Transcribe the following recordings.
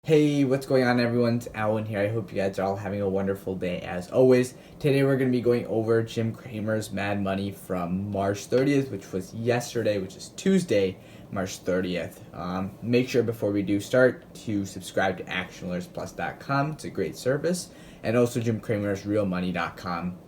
Hey, what's going on everyone? It's Alan here. I hope you guys are all having a wonderful day as always. Today we're going to be going over Jim Cramer's Mad Money from March 30th, which was yesterday, which is Tuesday, March 30th. Make sure before we do start to subscribe to actionalertsplus.com. It's a great service. And also Jim Cramer's realmoney.com,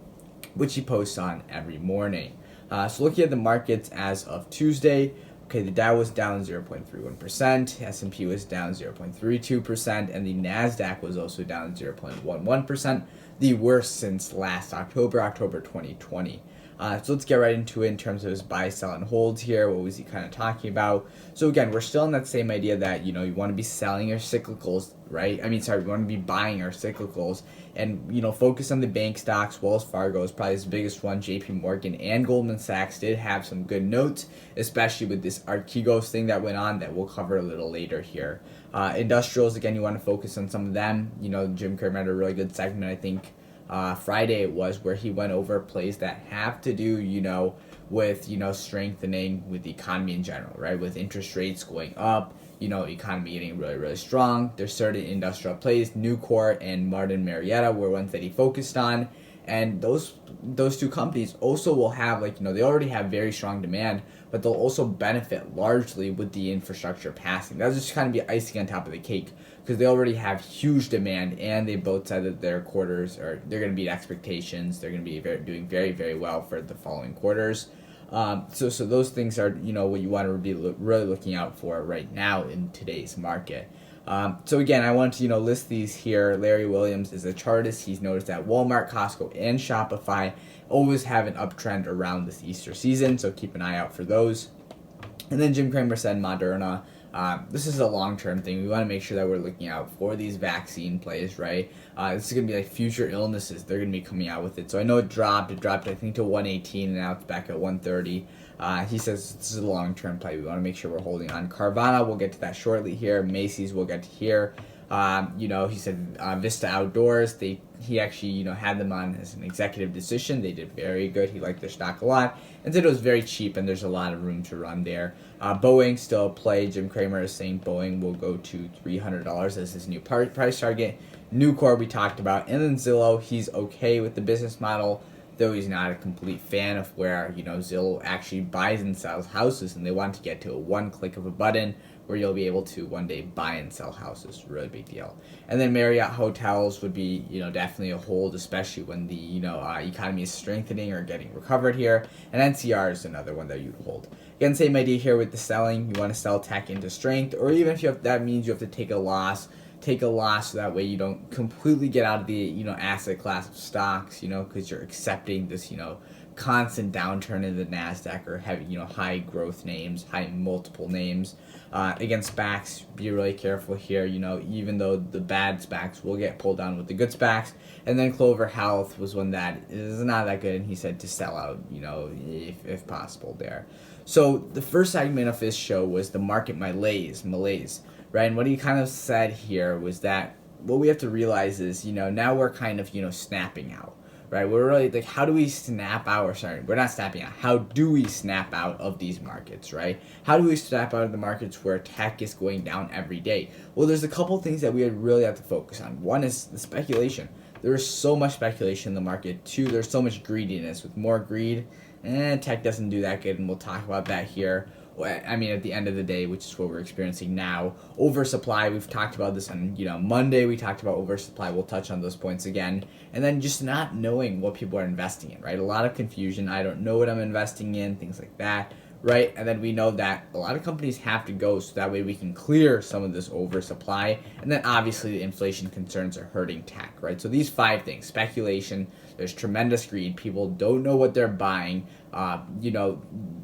which he posts on every morning. So looking at the markets as of Tuesday, okay, the Dow was down 0.31%, S&P was down 0.32%, and the NASDAQ was also down 0.11%, the worst since last October 2020. So let's get right into it in terms of his buy, sell, and holds here. What was he kind of talking about? So again, we're still in that same idea that, you want to be selling your cyclicals, right? We want to be buying our cyclicals and, focus on the bank stocks. Wells Fargo is probably his biggest one. JP Morgan and Goldman Sachs did have some good notes, especially with this Archegos thing that went on that we'll cover a little later here. Industrials, again, you want to focus on some of them. Jim Cramer had a really good segment, I think, Friday it was, where he went over plays that have to do, with, strengthening with the economy in general, right? With interest rates going up, economy getting really, really strong. There's certain industrial plays, Nucor and Martin Marietta were ones that he focused on. And those two companies also will have, they already have very strong demand, but they'll also benefit largely with the infrastructure passing. That's just kind of be icing on top of the cake, because they already have huge demand, and they both said that their quarters they're going to beat expectations. They're going to be doing very, very well for the following quarters. So those things are, what you want to be really looking out for right now in today's market. So again, I want to, list these here. Larry Williams is a chartist. He's noticed that Walmart, Costco, and Shopify always have an uptrend around this Easter season, so keep an eye out for those. And then Jim Cramer said Moderna. This is a long-term thing. We want to make sure that we're looking out for these vaccine plays, right? This is going to be like future illnesses. They're going to be coming out with it. So I know it dropped. It dropped, I think, to 118, and now it's back at 130. He says this is a long-term play. We want to make sure we're holding on. Carvana, we'll get to that shortly here. Macy's, we'll get to here. He said Vista Outdoors, he actually, had them on as an executive decision. They did very good. He liked their stock a lot and said it was very cheap and there's a lot of room to run there. Boeing still a play. Jim Cramer is saying Boeing will go to $300 as his new price target. Nucor we talked about. And then Zillow, he's okay with the business model, though he's not a complete fan of where, Zillow actually buys and sells houses, and they want to get to a one click of a button where you'll be able to one day buy and sell houses. Really big deal. And then Marriott Hotels would be, definitely a hold, especially when the, economy is strengthening or getting recovered here. And NCR is another one that you'd hold. Again, same idea here with the selling. You want to sell tech into strength, or even if that means you have to take a loss so that way you don't completely get out of the, asset class of stocks, because you're accepting this, constant downturn in the NASDAQ or heavy, high growth names, high multiple names. Again, SPACs, be really careful here, even though the bad SPACs will get pulled down with the good SPACs. And then Clover Health was one that is not that good, and he said to sell out, if possible there. So the first segment of this show was the market malaise, right? And what he kind of said here was that what we have to realize is, now we're kind of, snapping out. Right, we're really like, how do we snap out? Or sorry, we're not snapping out. How do we snap out of these markets, right? How do we snap out of the markets where tech is going down every day? Well, there's a couple things that we really have to focus on. One is the speculation. There is so much speculation in the market. Two, there's so much greediness. With more greed, tech doesn't do that good, and we'll talk about that here. At the end of the day, which is what we're experiencing now. Oversupply, we've talked about this on, Monday. We talked about oversupply. We'll touch on those points again. And then just not knowing what people are investing in, right? A lot of confusion. I don't know what I'm investing in, things like that, right? And then we know that a lot of companies have to go so that way we can clear some of this oversupply. And then obviously the inflation concerns are hurting tech, right? So these 5 things: speculation, there's tremendous greed, people don't know what they're buying,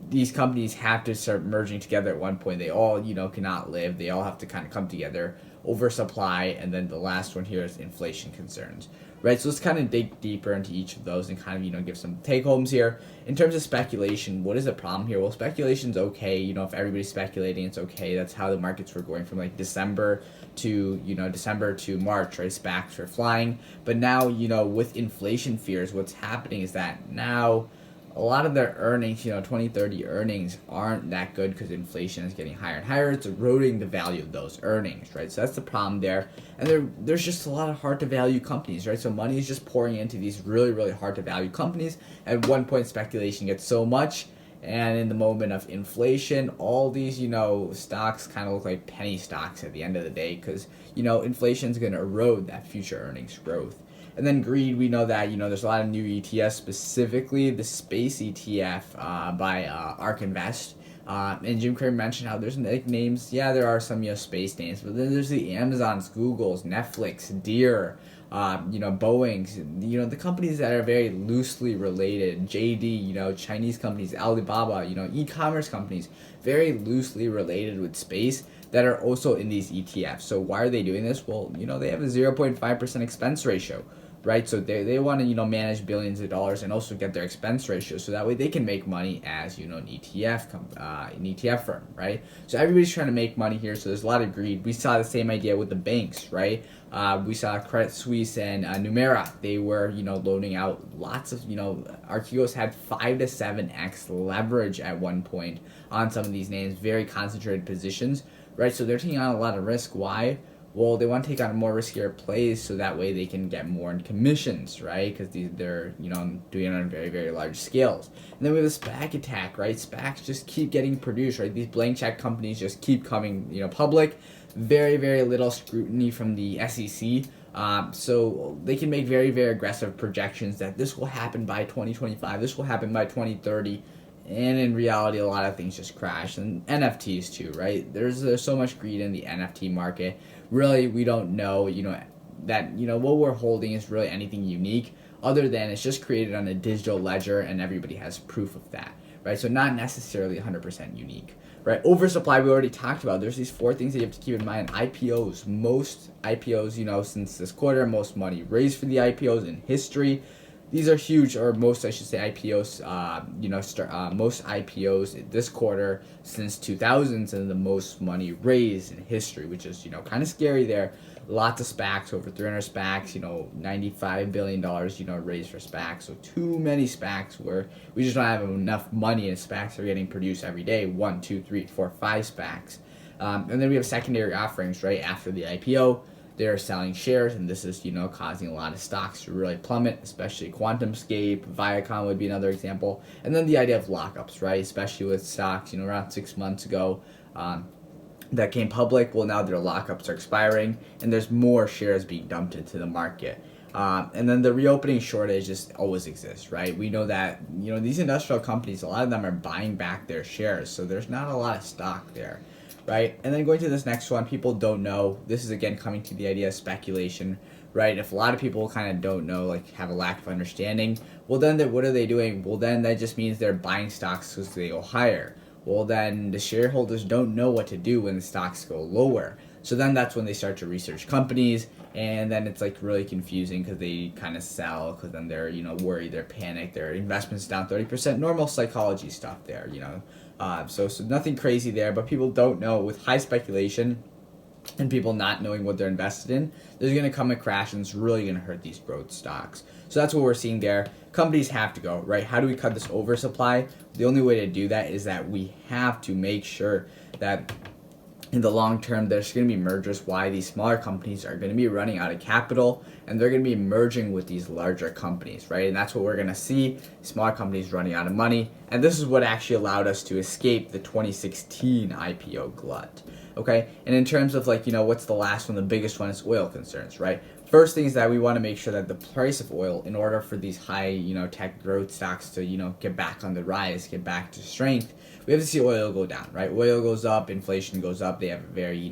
these companies have to start merging together at one point. They all, cannot live. They all have to kind of come together. Oversupply, and then the last one here is inflation concerns, right? So let's kind of dig deeper into each of those and kind of, give some take-homes here. In terms of speculation, what is the problem here? Well, speculation's okay. If everybody's speculating, it's okay. That's how the markets were going from December to March, right? SPACs were flying. But now, with inflation fears, what's happening is that now a lot of their earnings, 2030 earnings aren't that good because inflation is getting higher and higher. It's eroding the value of those earnings, right? So that's the problem there. And there's just a lot of hard to value companies, right? So money is just pouring into these really, really hard to value companies. At one point, speculation gets so much, and in the moment of inflation, all these, stocks kind of look like penny stocks at the end of the day because, inflation is going to erode that future earnings growth. And then greed, we know that, there's a lot of new ETFs, specifically the space ETF by ARK Invest. And Jim Cramer mentioned how there's names, there are some, space names, but then there's the AMZNs, Googles, Netflix, Deere, Boeing's, the companies that are very loosely related, JD, Chinese companies, Alibaba, e-commerce companies, very loosely related with space that are also in these ETFs. So why are they doing this? Well, they have a 0.5% expense ratio, right? So they want to, manage billions of dollars and also get their expense ratio so that way they can make money as, an ETF firm, right? So everybody's trying to make money here, so there's a lot of greed. We saw the same idea with the banks, right? We saw Credit Suisse and Numera. They were, loaning out lots of, Archegos had 5 to 7x leverage at one point on some of these names, very concentrated positions, right? So they're taking on a lot of risk. Why? Well, they want to take on more riskier plays so that way they can get more in commissions, right? Because they're, doing it on very, very large scales. And then we have the SPAC attack, right? SPACs just keep getting produced, right? These blank check companies just keep coming, public. Very, very little scrutiny from the SEC. So they can make very, very aggressive projections that this will happen by 2025, this will happen by 2030. And in reality, a lot of things just crash. And NFTs too, right? There's so much greed in the NFT market. Really, we don't know, that, what we're holding is really anything unique other than it's just created on a digital ledger and everybody has proof of that, right? So not necessarily 100% unique, right? Oversupply, we already talked about. There's these 4 things that you have to keep in mind. IPOs, most IPOs, since this quarter, most money raised for the IPOs in history. These are huge, or most, I should say, IPOs, most IPOs this quarter since 2000s and the most money raised in history, which is, kind of scary there. Lots of SPACs, over 300 SPACs, $95 billion, raised for SPACs. So too many SPACs where we just don't have enough money and SPACs are getting produced every day. 1, 2, 3, 4, 5 SPACs. And then we have secondary offerings, right, after the IPO. They're selling shares, and this is, causing a lot of stocks to really plummet, especially QuantumScape, Viacom would be another example. And then the idea of lockups, right, especially with stocks, around 6 months ago that came public. Well, now their lockups are expiring, and there's more shares being dumped into the market. And then the reopening shortage just always exists, right? We know that, these industrial companies, a lot of them are buying back their shares, so there's not a lot of stock there. Right, and then going to this next one, people don't know. This is again coming to the idea of speculation, right? If a lot of people kind of don't know, like have a lack of understanding, well then what are they doing? Well then that just means they're buying stocks because they go higher. Well then the shareholders don't know what to do when the stocks go lower. So then that's when they start to research companies, and then it's like really confusing because they kind of sell because then they're worried, they're panicked, their investments down 30%. Normal psychology stuff there, So nothing crazy there, but people don't know. With high speculation and people not knowing what they're invested in, there's going to come a crash and it's really going to hurt these growth stocks. So that's what we're seeing there. Companies have to go, right? How do we cut this oversupply? The only way to do that is that we have to make sure that in the long term, there's going to be mergers. Why? These smaller companies are going to be running out of capital and they're going to be merging with these larger companies, right? And that's what we're going to see, smaller companies running out of money. And this is what actually allowed us to escape the 2016 IPO glut, okay? And in terms of what's the last one? The biggest one is oil concerns, right? First thing is that we want to make sure that the price of oil, in order for these high, tech growth stocks to, get back on the rise, get back to strength, we have to see oil go down, right? Oil goes up, inflation goes up. They have a very,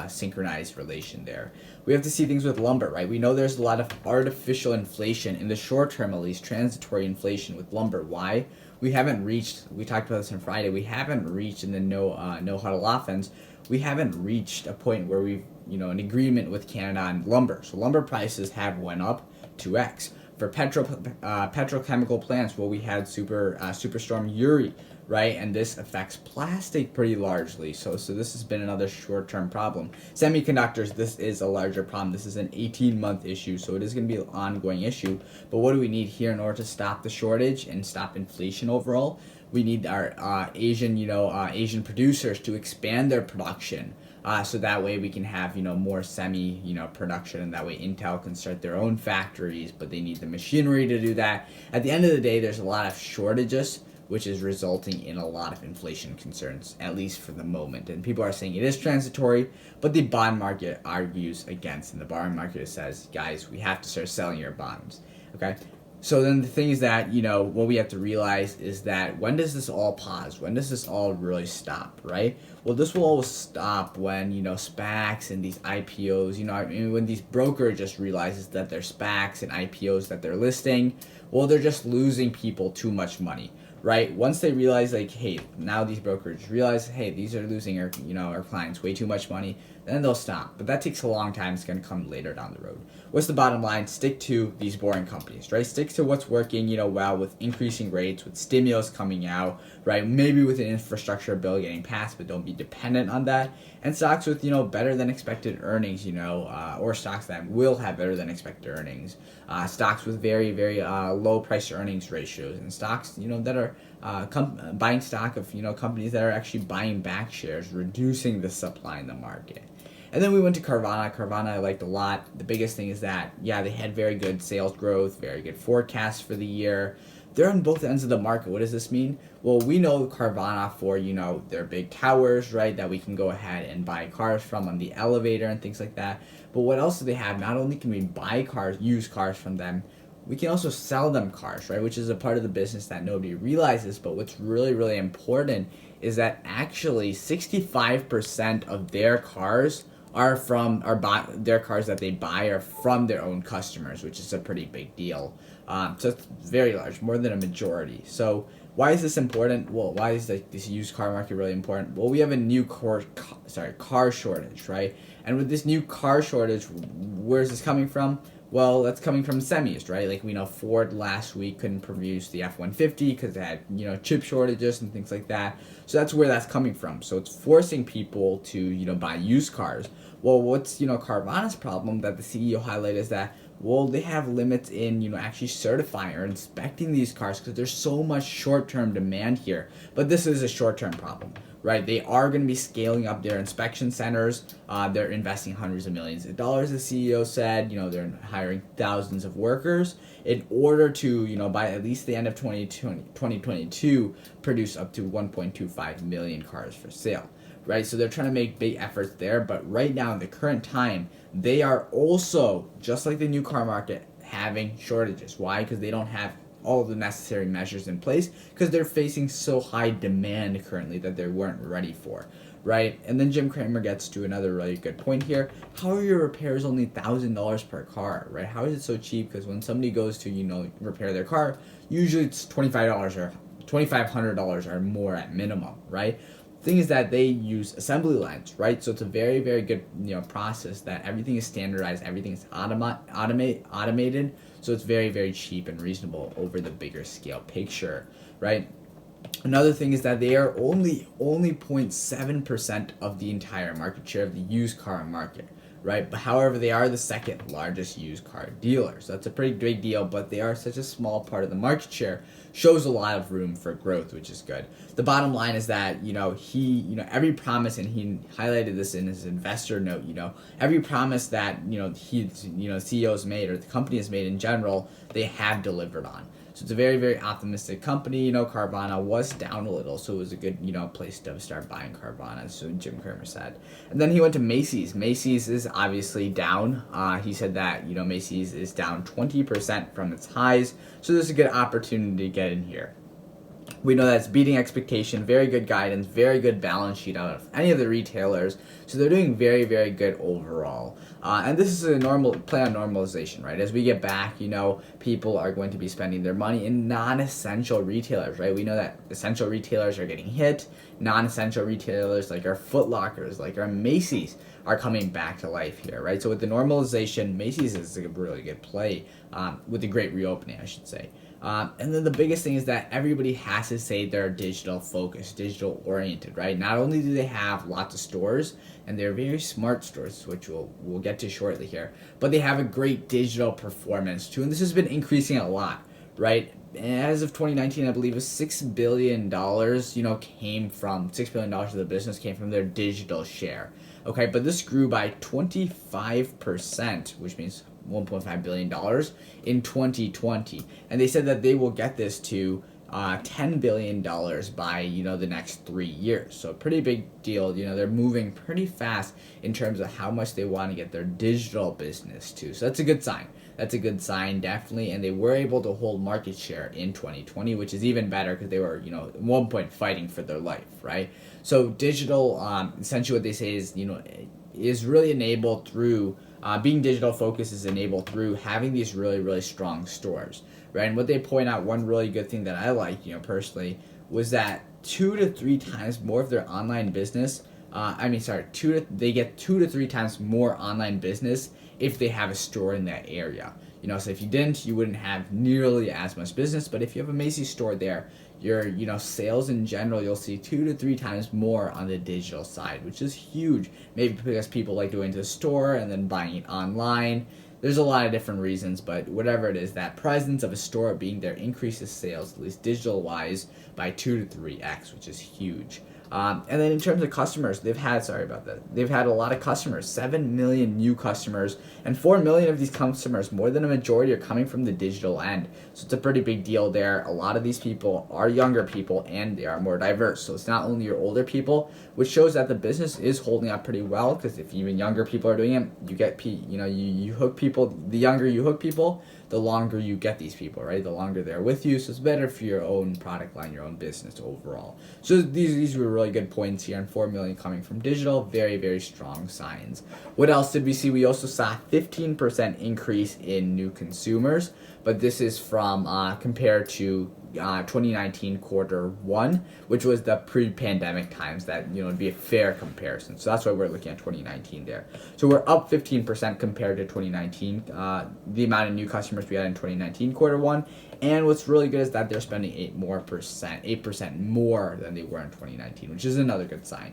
synchronized relation there. We have to see things with lumber, right? We know there's a lot of artificial inflation in the short term, at least transitory inflation with lumber. Why? We haven't reached, we talked about this on Friday, we haven't reached in the no huddle offense, we haven't reached a point where we've, an agreement with Canada on lumber. So lumber prices have went up 2x. For petrochemical plants, well, we had Superstorm Uri, right? And this affects plastic pretty largely. So this has been another short-term problem. Semiconductors, this is a larger problem. This is an 18-month issue, so it is going to be an ongoing issue. But what do we need here in order to stop the shortage and stop inflation overall? We need our Asian producers to expand their production. So that way we can have, more semi, production, and that way Intel can start their own factories, but they need the machinery to do that. At the end of the day, there's a lot of shortages, which is resulting in a lot of inflation concerns, at least for the moment. And people are saying it is transitory, but the bond market argues against, and the bond market says, guys, we have to start selling your bonds, okay? So then the thing is that, what we have to realize is that when does this all pause? When does this all really stop, right? Well, this will always stop when, SPACs and these IPOs, when these brokers just realizes that their SPACs and IPOs that they're listing, well, they're just losing people too much money, right? Once they realize, like, hey, now these brokers realize, hey, these are losing our, our clients way too much money, then they'll stop. But that takes a long time. It's going to come later down the road. What's the bottom line? Stick to these boring companies, right? Stick to what's working, well, with increasing rates, with stimulus coming out, right? Maybe with an infrastructure bill getting passed, but don't be dependent on that. And stocks with, better than expected earnings, or stocks that will have better than expected earnings. Stocks with very, very low price to earnings ratios, and stocks, that are buying stock of, companies that are actually buying back shares, reducing the supply in the market. And then we went to Carvana. Carvana I liked a lot. The biggest thing is that, yeah, they had very good sales growth, very good forecasts for the year. They're on both ends of the market. What does this mean? Well, we know Carvana for, their big towers, right, that we can go ahead and buy cars from on the elevator and things like that. But what else do they have? Not only can we buy cars, used cars from them, we can also sell them cars, right, which is a part of the business that nobody realizes. But what's really, really important is that actually 65% of their cars their cars that they buy are from their own customers, which is a pretty big deal. So it's very large, more than a majority. So why is this important? Well, why is this used car market really important? Well, we have a new car shortage, right? And with this new car shortage, where's this coming from? Well, that's coming from semis, right? Like we know Ford last week couldn't produce the F-150 because they had, chip shortages and things like that. So that's where that's coming from. So it's forcing people to, buy used cars. Well, what's, Carvana's problem that the CEO highlighted is that, well, they have limits in, actually certifying or inspecting these cars because there's so much short-term demand here. But this is a short-term problem, right? They are going to be scaling up their inspection centers. They're investing hundreds of millions of dollars, the CEO said. They're hiring thousands of workers in order to, by at least the end of 2022, produce up to 1.25 million cars for sale. Right, so they're trying to make big efforts there, but right now in the current time, they are also, just like the new car market, having shortages. Why? Because they don't have all of the necessary measures in place because they're facing so high demand currently that they weren't ready for, right? And then Jim Cramer gets to another really good point here. How are your repairs only $1,000 per car, right? How is it so cheap? Because when somebody goes to, repair their car, usually it's $25 or $2,500 or more at minimum, right? Thing is that they use assembly lines, right? So it's a very, very good, process that everything is standardized, everything is automated. So it's very, very cheap and reasonable over the bigger scale picture, right? Another thing is that they are only 0.7% of the entire market share of the used car market, right? But however, they are the second largest used car dealer. So that's a pretty big deal, but they are such a small part of the market share, shows a lot of room for growth, which is good. The bottom line is that, every promise, and he highlighted this in his investor note, every promise that, CEOs made or the company has made in general, they have delivered on. So it's a very, very optimistic company. Carvana was down a little, so it was a good, place to start buying Carvana, so Jim Cramer said. And then he went to Macy's. Macy's is obviously down. He said that, Macy's is down 20% from its highs, so there's a good opportunity to get in here. We know that's beating expectation, very good guidance, very good balance sheet out of any of the retailers. So they're doing very, very good overall. And this is a normal play on normalization, right? As we get back, people are going to be spending their money in non-essential retailers, right? We know that essential retailers are getting hit. Non-essential retailers like our Foot Lockers, like our Macy's, are coming back to life here, right? So with the normalization, Macy's is a really good play with the great reopening, I should say. And then the biggest thing is that everybody has to say they're digital focused, digital oriented, right? Not only do they have lots of stores, and they're very smart stores, which we'll get to shortly here, but they have a great digital performance too, and this has been increasing a lot, right? As of 2019, I believe it was $6 billion, came from $6 billion of the business came from their digital share. Okay, but this grew by 25%, which means $1.5 billion in 2020. And they said that they will get this to $10 billion by, the next 3 years. So a pretty big deal. They're moving pretty fast in terms of how much they want to get their digital business to. So that's a good sign. That's a good sign, definitely. And they were able to hold market share in 2020, which is even better because they were, at one point fighting for their life, right? So digital, essentially what they say is really enabled through, being digital focused is enabled through having these really, really strong stores, right? And what they point out, one really good thing that I like, personally, was that 2 to 3 times more of their online business, they get 2 to 3 times more online business if they have a store in that area. So if you didn't, you wouldn't have nearly as much business. But if you have a Macy's store there, your sales in general, you'll see 2 to 3 times more on the digital side, which is huge. Maybe because people like going to the store and then buying it online. There's a lot of different reasons, but whatever it is, that presence of a store being there increases sales, at least digital wise, by 2 to 3x, which is huge. And then in terms of customers, they've had a lot of customers, 7 million new customers, and 4 million of these customers, more than a majority, are coming from the digital end. So it's a pretty big deal there. A lot of these people are younger people, and they are more diverse. So it's not only your older people, which shows that the business is holding up pretty well, because if even younger people are doing it, you get, you hook people. The younger you hook people, the longer you get these people, right? The longer they're with you, so it's better for your own product line, your own business overall. So these were really good points here, and 4 million coming from digital, very, very strong signs. What else did we see? We also saw a 15% increase in new consumers, but this is from compared to 2019 quarter 1, which was the pre-pandemic times, that would be a fair comparison. So that's why we're looking at 2019 there. So we're up 15% compared to 2019, the amount of new customers we had in 2019 quarter 1. And what's really good is that they're spending 8% more than they were in 2019, which is another good sign.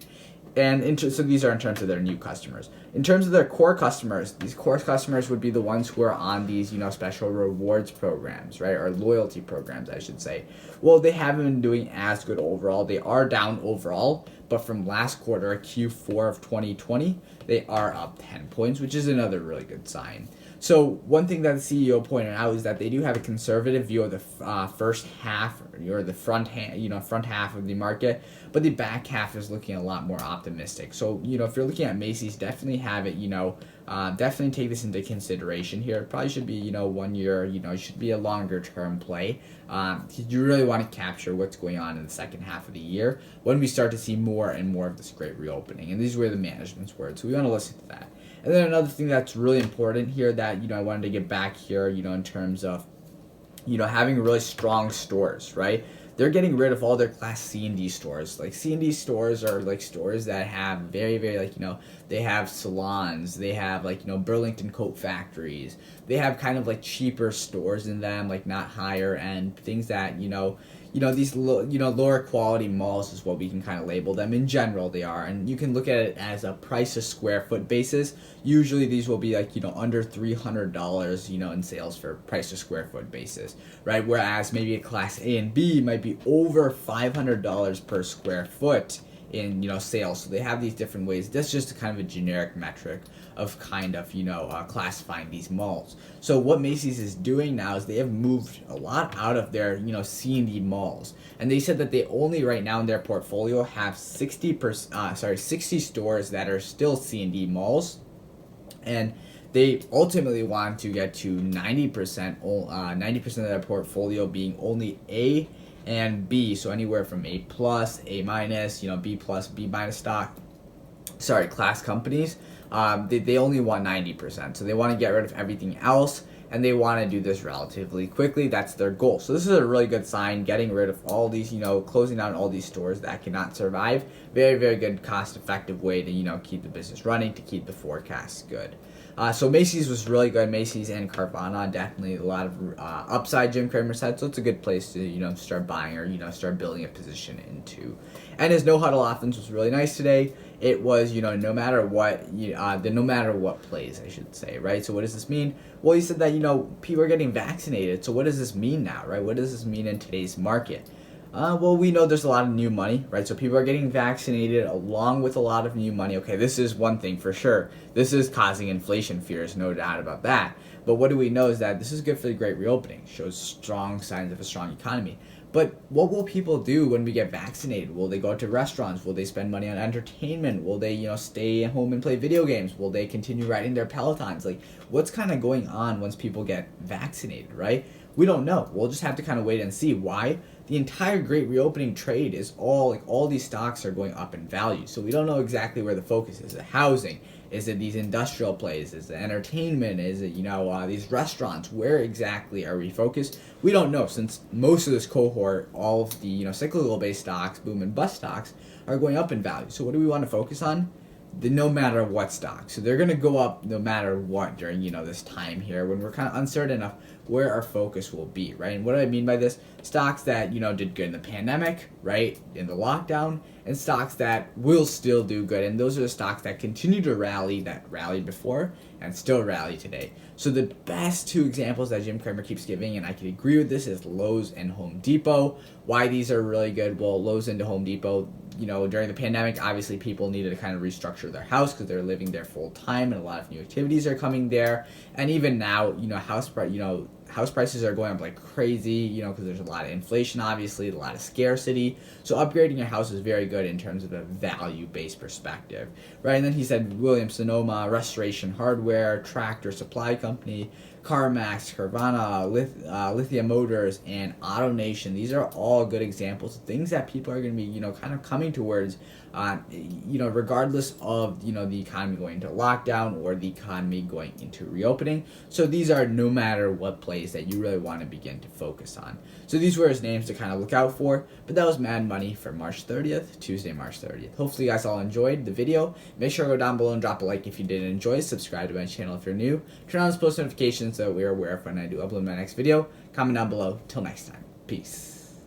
And so these are in terms of their new customers. In terms of their core customers, these core customers would be the ones who are on these, special rewards programs, right? Or loyalty programs, I should say. Well, they haven't been doing as good overall. They are down overall, but from last quarter, Q4 of 2020, they are up 10 points, which is another really good sign. So one thing that the CEO pointed out is that they do have a conservative view of the first half, or the front half of the market, but the back half is looking a lot more optimistic. So if you're looking at Macy's, definitely have it. Definitely take this into consideration here. It probably should be 1 year. It should be a longer term play. You really want to capture what's going on in the second half of the year when we start to see more and more of this great reopening. And these were the management's words, so we want to listen to that. And then another thing that's really important here that, I wanted to get back here, in terms of, having really strong stores, right? They're getting rid of all their class C and D stores. Like C and D stores are like stores that have very, very they have salons, they have Burlington coat factories. They have kind of cheaper stores in them, not higher end things that, these lower quality malls is what we can kind of label them. In general, they are, and you can look at it as a price to square foot basis. Usually these will be under $300, in sales for price to square foot basis, right? Whereas maybe a class A and B might be over $500 per square foot in sales. So they have these different ways. That's just kind of a generic metric of kind of classifying these malls. So what Macy's is doing now is they have moved a lot out of their C and D malls, and they said that they only right now in their portfolio have 60 stores that are still C and D malls, and they ultimately want to get to 90% of their portfolio being only A and B, so anywhere from A plus, A minus, B plus, B minus class companies, they only want 90%. So they want to get rid of everything else, and they want to do this relatively quickly. That's their goal. So this is a really good sign, getting rid of all these, closing down all these stores that cannot survive. Very, very good cost-effective way to, keep the business running, to keep the forecasts good. So Macy's was really good. Macy's and Carvana, definitely a lot of upside, Jim Cramer said. So it's a good place to, start buying or, start building a position into. And his no huddle offense was really nice today. It was, no matter what, no matter what plays, I should say, right? So what does this mean? Well, he said that, people are getting vaccinated. So what does this mean now, right? What does this mean in today's market? Well, we know there's a lot of new money, right? So people are getting vaccinated along with a lot of new money. Okay, this is one thing for sure. This is causing inflation fears, no doubt about that. But what do we know is that this is good for the great reopening. Shows strong signs of a strong economy. But what will people do when we get vaccinated? Will they go to restaurants? Will they spend money on entertainment? Will they, stay at home and play video games? Will they continue riding their Pelotons? Like, what's kind of going on once people get vaccinated, right? We don't know. We'll just have to kind of wait and see. Why? The entire great reopening trade is all these stocks are going up in value. So we don't know exactly where the focus is. Is it housing? Is it these industrial plays? Is it entertainment? Is it, these restaurants? Where exactly are we focused? We don't know, since most of this cohort, all of the, cyclical based stocks, boom and bust stocks, are going up in value. So what do we want to focus on? The no matter what stocks. So they're going to go up no matter what during, this time here when we're kind of uncertain of where our focus will be, right? And what do I mean by this? Stocks that, did good in the pandemic, right? In the lockdown, and stocks that will still do good. And those are the stocks that continue to rally, that rallied before and still rally today. So the best two examples that Jim Cramer keeps giving, and I can agree with this, is Lowe's and Home Depot. Why these are really good? Well, Lowe's and Home Depot, during the pandemic, obviously people needed to kind of restructure their house because they're living there full time, and a lot of new activities are coming there. And even now, house prices are going up like crazy, because there's a lot of inflation, obviously, a lot of scarcity. So upgrading your house is very good in terms of a value-based perspective, right? And then he said Williams-Sonoma, Restoration Hardware, Tractor Supply Company, CarMax, Carvana, Lithium Motors, and AutoNation. These are all good examples of things that people are going to be, kind of coming towards, regardless of, the economy going into lockdown or the economy going into reopening. So these are no matter what plays that you really want to begin to focus on. So these were his names to kind of look out for. But that was Mad Money for March 30th, Tuesday, March 30th. Hopefully you guys all enjoyed the video. Make sure to go down below and drop a like if you did enjoy. Subscribe to my channel if you're new. Turn on those post notifications so we're aware of when I do upload my next video. Comment down below. Till next time. Peace.